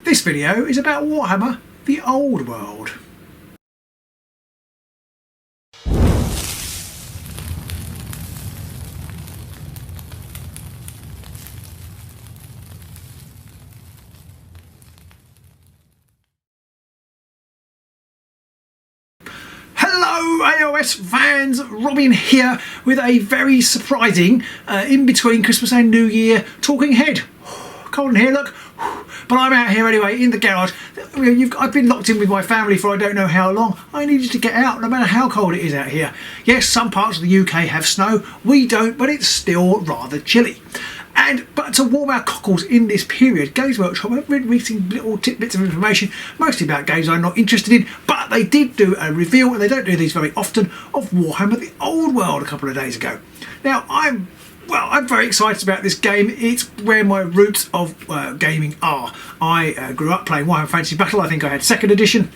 This video is about Warhammer, the Old World. Hello AOS fans, Robin here with a very surprising in between Christmas and New Year talking head. Cold in here, look. But I'm out here anyway in the garage. I've been locked in with my family for I don't know how long. I needed to get out no matter how cold it is out here. Yes, some parts of the UK have snow. We don't, but it's still rather chilly. But to warm our cockles in this period, Games Workshop have been releasing little tidbits of information, mostly about games I'm not interested in, but they did do a reveal, and they don't do these very often, of Warhammer the Old World a couple of days ago. Now, I'm very excited about this game. It's where my roots of gaming are. I grew up playing Warhammer Fantasy Battle. I think I had 2nd edition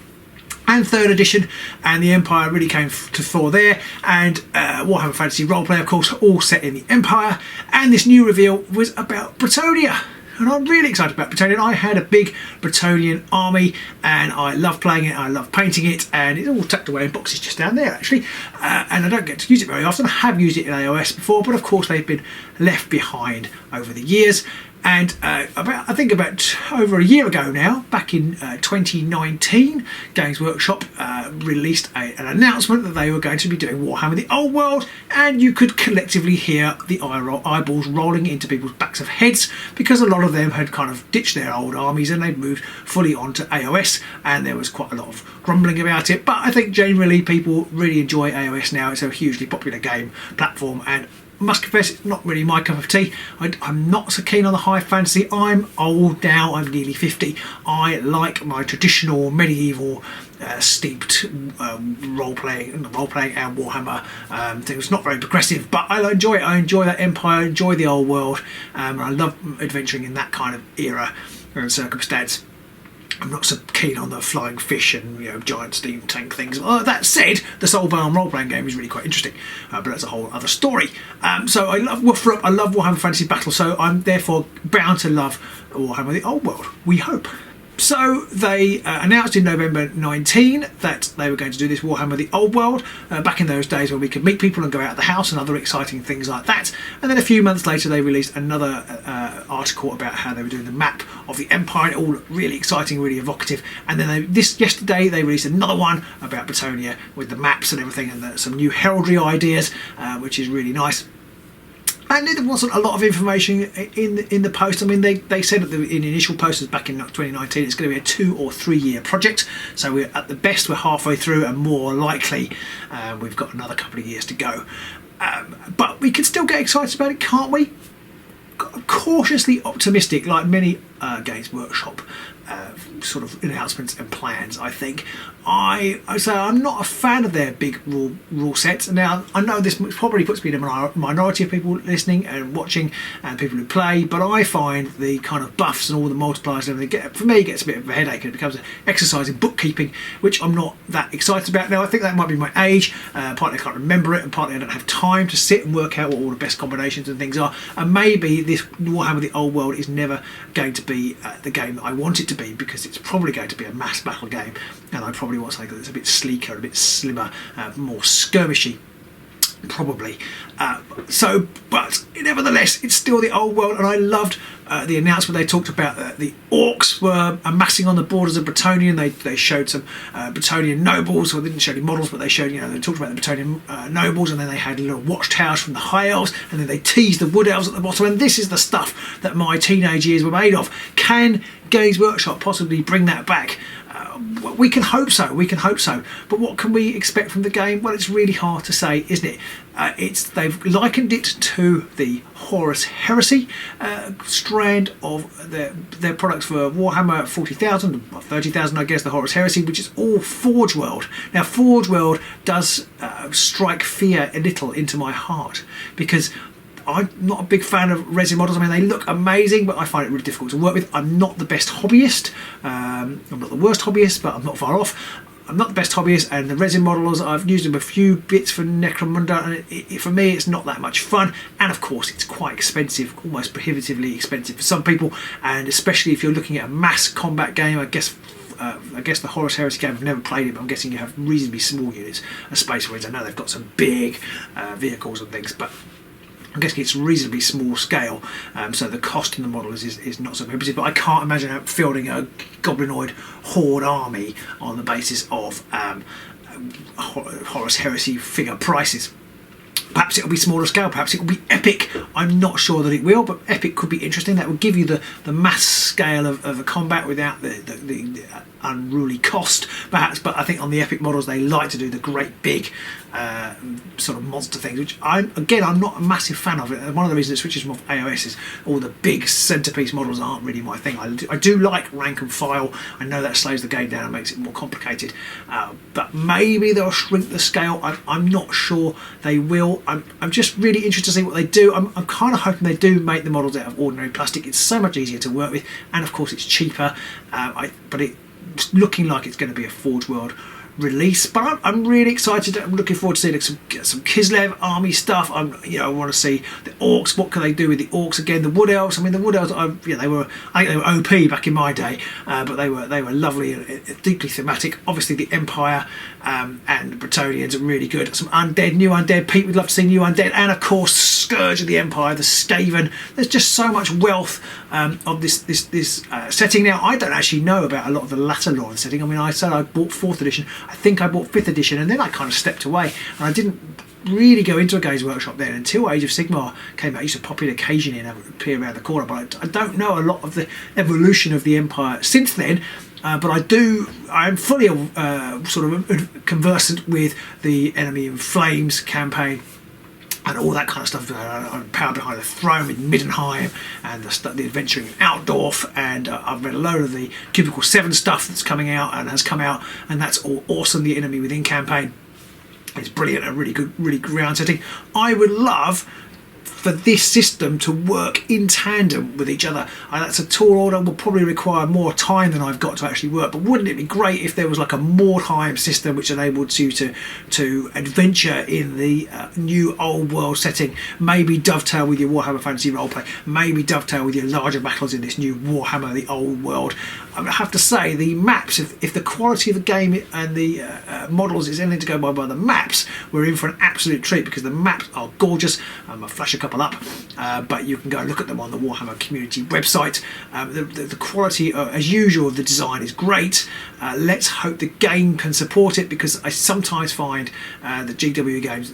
and 3rd edition, and the Empire really came to fore there, and Warhammer Fantasy Roleplay, of course, all set in the Empire. And this new reveal was about Bretonnia, and I'm really excited about Bretonnia. I had a big Bretonnian army, and I love playing it, I love painting it, and it's all tucked away in boxes just down there actually, and I don't get to use it very often. I have used it in AOS before, but of course they've been left behind over the years. And I think about over a year ago now, back in 2019, Games Workshop released an announcement that they were going to be doing Warhammer the Old World, and you could collectively hear the eyeballs rolling into people's backs of heads, because a lot of them had kind of ditched their old armies and they'd moved fully onto AOS, and there was quite a lot of grumbling about it. But I think generally people really enjoy AOS now. It's a hugely popular game platform, and I must confess, it's not really my cup of tea. I'm not so keen on the high fantasy. I'm old now, I'm nearly 50. I like my traditional medieval steeped role-playing and Warhammer thing. It's not very progressive, but I enjoy it. I enjoy that Empire, I enjoy the Old World, and I love adventuring in that kind of era and circumstance. I'm not so keen on the flying fish and giant steam tank things. That said, the Soulbound role-playing game is really quite interesting, but that's a whole other story. So I love Warhammer Fantasy Battle, so I'm therefore bound to love Warhammer the Old World, we hope. So they announced in November 19 that they were going to do this Warhammer the Old World, back in those days when we could meet people and go out of the house and other exciting things like that. And then a few months later they released another article about how they were doing the map of the Empire, all really exciting, really evocative. And then yesterday they released another one about Bretonnia with the maps and everything, and some new heraldry ideas, which is really nice. And there wasn't a lot of information in the post. I mean, they said in the initial posters back in 2019 it's going to be a 2 or 3 year project. So we're at the best we're halfway through, and more likely we've got another couple of years to go. But we can still get excited about it, can't we? Cautiously optimistic, like many Games Workshop sort of announcements and plans. I think I say I'm not a fan of their big rule sets. Now I know this probably puts me in a minority of people listening and watching and people who play, but I find the kind of buffs and all the multipliers and everything for me gets a bit of a headache, and it becomes an exercise in bookkeeping, which I'm not that excited about. Now I think that might be my age, partly I can't remember it, and partly I don't have time to sit and work out what all the best combinations and things are, and maybe this Warhammer the Old World is never going to be the game that I want it to be, because it's probably going to be a mass battle game, and I probably want something that's a bit sleeker, a bit slimmer, more skirmishy, probably. But nevertheless, it's still the Old World, and I loved the announcement. They talked about the orcs were amassing on the borders of Bretonnia, and they showed some Bretonnian nobles. Well, they didn't show any models, but they showed, they talked about the Bretonnian nobles, and then they had little watchtowers from the High Elves, and then they teased the Wood Elves at the bottom. And this is the stuff that my teenage years were made of. Can Games Workshop possibly bring that back? We can hope so. But what can we expect from the game? Well, it's really hard to say, isn't it? They've likened it to the Horus Heresy strand of their products for Warhammer 40,000, 30,000, I guess, the Horus Heresy, which is all Forge World. Now, Forge World does strike fear a little into my heart, because I'm not a big fan of resin models. I mean, they look amazing, but I find it really difficult to work with. I'm not the best hobbyist. I'm not the worst hobbyist, but I'm not far off. I'm not the best hobbyist, and the resin modelers, I've used them a few bits for Necromunda, and for me it's not that much fun, and of course it's quite expensive, almost prohibitively expensive for some people, and especially if you're looking at a mass combat game. I guess the Horus Heresy game, I've never played it, but I'm guessing you have reasonably small units of Space Marines. I know they've got some big vehicles and things, but I'm guessing it's reasonably small scale, so the cost in the model is not so prohibitive, but I can't imagine fielding a Goblinoid Horde army on the basis of Horus Heresy figure prices. Perhaps it'll be smaller scale, perhaps it'll be epic. I'm not sure that it will, but epic could be interesting. That would give you the mass scale of a combat without the unruly cost, perhaps. But I think on the epic models, they like to do the great big sort of monster things, which I'm not a massive fan of it. One of the reasons it switches from off AOS is all the big centerpiece models aren't really my thing. I do like rank and file. I know that slows the game down and makes it more complicated, but maybe they'll shrink the scale. I'm not sure they will. I'm just really interested to see what they do. I'm kind of hoping they do make the models out of ordinary plastic. It's so much easier to work with, and of course it's cheaper, but it's looking like it's going to be a Forge World release. But I'm really excited. I'm looking forward to seeing some Kislev army stuff. I want to see the orcs. What can they do with the orcs again? The wood elves. I mean, the wood elves. I think they were OP back in my day, but they were lovely and deeply thematic. Obviously, the Empire and the Bretonnians are really good. Some undead, new undead. Pete would love to see new undead, and of course, Scourge of the Empire, the Skaven. There's just so much wealth of this setting. Now, I don't actually know about a lot of the latter lore of the setting. I mean, I said I bought 4th edition. I think I bought 5th edition, and then I kind of stepped away, and I didn't really go into a Games Workshop then until Age of Sigmar came out. I used to pop in occasionally and appear around the corner, but I don't know a lot of the evolution of the Empire since then. But I'm fully sort of conversant with the Enemy in Flames campaign and all that kind of stuff. Power Behind the Throne with Middenheim and the adventuring in Outdorf, and I've read a load of the Cubicle 7 stuff that's coming out and has come out, and that's all awesome. The Enemy Within campaign is brilliant and really good, really ground setting. I would love for this system to work in tandem with each other. That's a tall order, will probably require more time than I've got to actually work, but wouldn't it be great if there was like a more time system which enabled you to adventure in the new old world setting, maybe dovetail with your Warhammer Fantasy roleplay, maybe dovetail with your larger battles in this new Warhammer, the old world. I have to say, the maps, if the quality of the game and the models is anything to go by the maps, we're in for an absolute treat, because the maps are gorgeous. I'll flash a couple up, but you can go and look at them on the Warhammer community website. The quality, as usual, of the design is great. Let's hope the game can support it, because I sometimes find the GW games,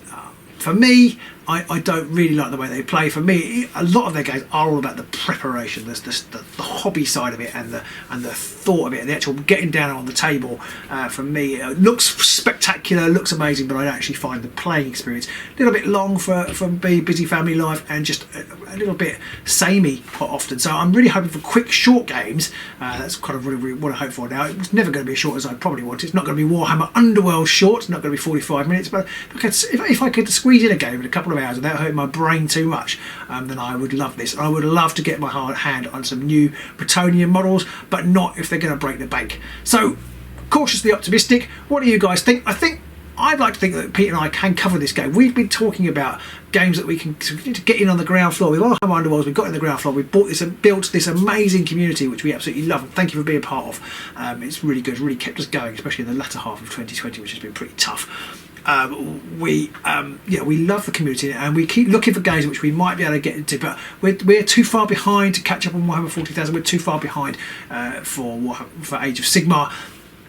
for me, I don't really like the way they play. For me, a lot of their games are all about the preparation, the hobby side of it, and the thought of it, and the actual getting down on the table. For me, it looks spectacular, looks amazing, but I actually find the playing experience a little bit long for being busy family life, and just a little bit samey quite often. So I'm really hoping for quick, short games. That's kind of really what I hope for now. It's never going to be as short as I probably want. It's not going to be Warhammer Underworld short. It's not going to be 45 minutes. But if I could squeeze in a game in a couple of hours without hurting my brain too much, then I would love this. I would love to get my hand on some new Bretonnian models, but not if they're going to break the bank. So, cautiously optimistic. What do you guys think? I'd like to think that Pete and I can cover this game. We've been talking about games that we can get in on the ground floor. With Warhammer Underworlds, we've got in the ground floor. We've built this amazing community, which we absolutely love. And thank you for being part of. It's really good. It's really kept us going, especially in the latter half of 2020, which has been pretty tough. We love the community, and we keep looking for games which we might be able to get into, but we're too far behind to catch up on Warhammer 40,000. We're too far behind for Age of Sigmar.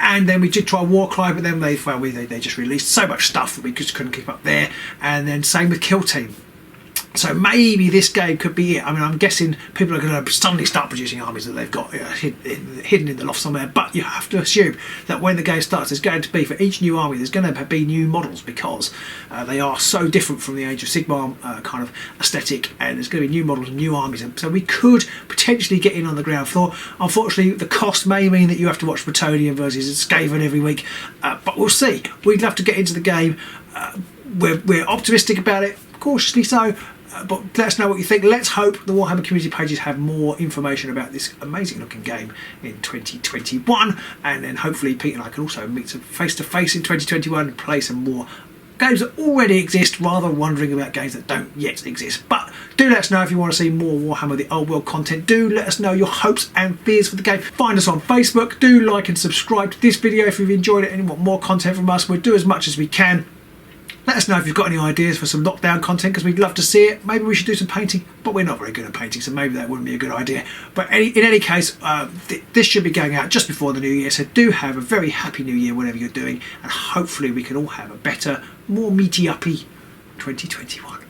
And then we did try Warcry, but then they just released so much stuff that we just couldn't keep up there. And then same with Kill Team. So maybe this game could be it. I mean, I'm guessing people are going to suddenly start producing armies that they've got hidden in the loft somewhere. But you have to assume that when the game starts, there's going to be, for each new army, there's going to be new models, because they are so different from the Age of Sigmar kind of aesthetic. And there's going to be new models and new armies. And so we could potentially get in on the ground floor. Unfortunately, the cost may mean that you have to watch Bretonnia versus Skaven every week. But we'll see. We'd love to get into the game. We're optimistic about it, cautiously so. but let us know what you think. Let's hope the Warhammer community pages have more information about this amazing looking game in 2021, and then hopefully Pete and I can also meet some face to face in 2021 and play some more games that already exist, rather than wondering about games that don't yet exist. But do let us know if you want to see more Warhammer the Old World content. Do let us know your hopes and fears for the game. Find us on Facebook. Do like and subscribe to this video if you've enjoyed it and you want more content from us. We'll do as much as we can. Let us know if you've got any ideas for some lockdown content, because we'd love to see it. Maybe we should do some painting, but we're not very good at painting, so maybe that wouldn't be a good idea. But in any case, this should be going out just before the new year, so do have a very happy new year whatever you're doing, and hopefully we can all have a better, more meaty-uppy 2021.